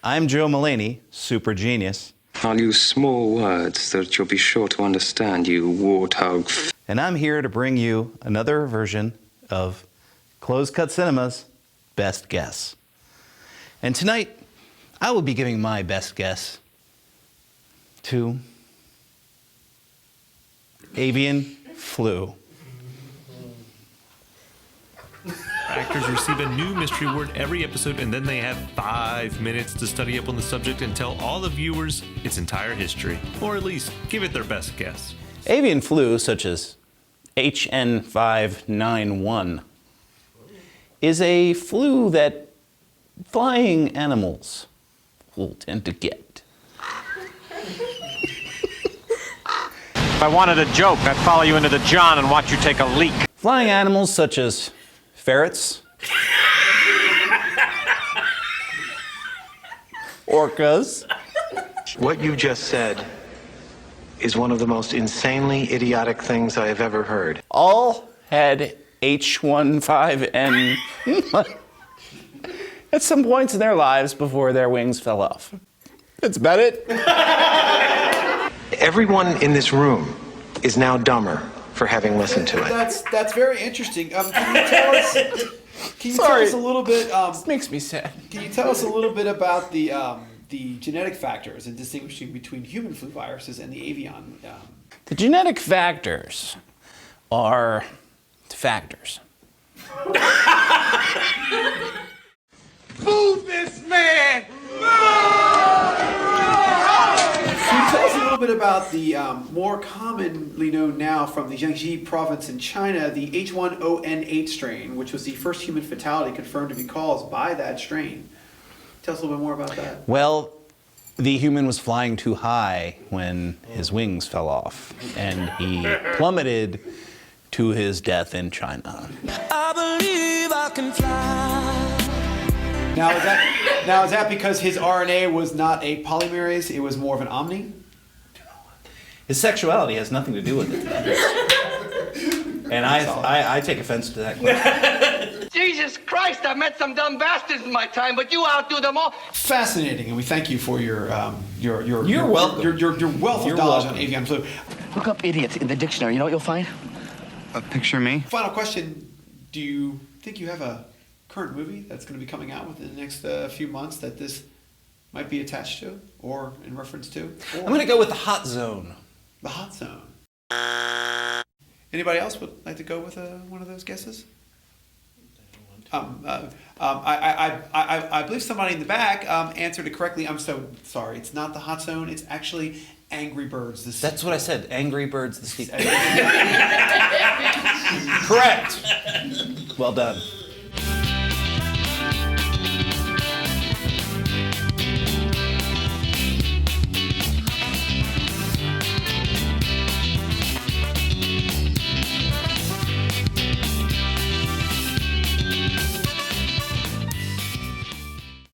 I'm Joe Mulaney, super genius. I'll use small words that you'll be sure to understand, you warthog. And I'm here to bring you another version of Closed Cut Cinema's Best Guess. And tonight, I will be giving my best guess to avian flu. Actors receive a new mystery word every episode, and then they have 5 minutes to study up on the subject and tell all the viewers its entire history, or at least give it their best guess. Avian flu, such as HN591, is a flu that flying animals will tend to get. If I wanted a joke, I'd follow you into the John and watch you take a leak. Flying animals such as ferrets, orcas. What you just said is one of the most insanely idiotic things I have ever heard. All had H15N at some points in their lives before their wings fell off. That's about it. Everyone in this room is now dumber for having listened to it. That's very interesting. Can you tell us? Can you tell us a little bit? This makes me sad. Can you tell us a little bit about the genetic factors and distinguishing between human flu viruses and the avian? The genetic factors are factors. Move this man! Can you tell us a little bit about the more commonly known now from the Jiangxi province in China, the H1N8 strain, which was the first human fatality confirmed to be caused by that strain? Tell us a little bit more about that. Well, the human was flying too high when his wings fell off, and he plummeted to his death in China. I believe I can fly. Now is that because his RNA was not a polymerase, it was more of an omni? His sexuality has nothing to do with it. And I take offense to that question. Jesus Christ, I've met some dumb bastards in my time, but you outdo them all. Fascinating, and we thank you for your welcome. Your wealth of knowledge on avian flu. Look up idiot in the dictionary. You know what you'll find? Picture me. Final question: do you think you have a current movie that's going to be coming out within the next few months that this might be attached to, or in reference to? Or I'm going to go with the Hot Zone. The Hot Zone. Anybody else would like to go with one of those guesses? I believe somebody in the back answered it correctly. I'm so sorry. It's not the Hot Zone. It's actually Angry Birds. That's what I said. Angry Birds the sequel. Correct. Well done.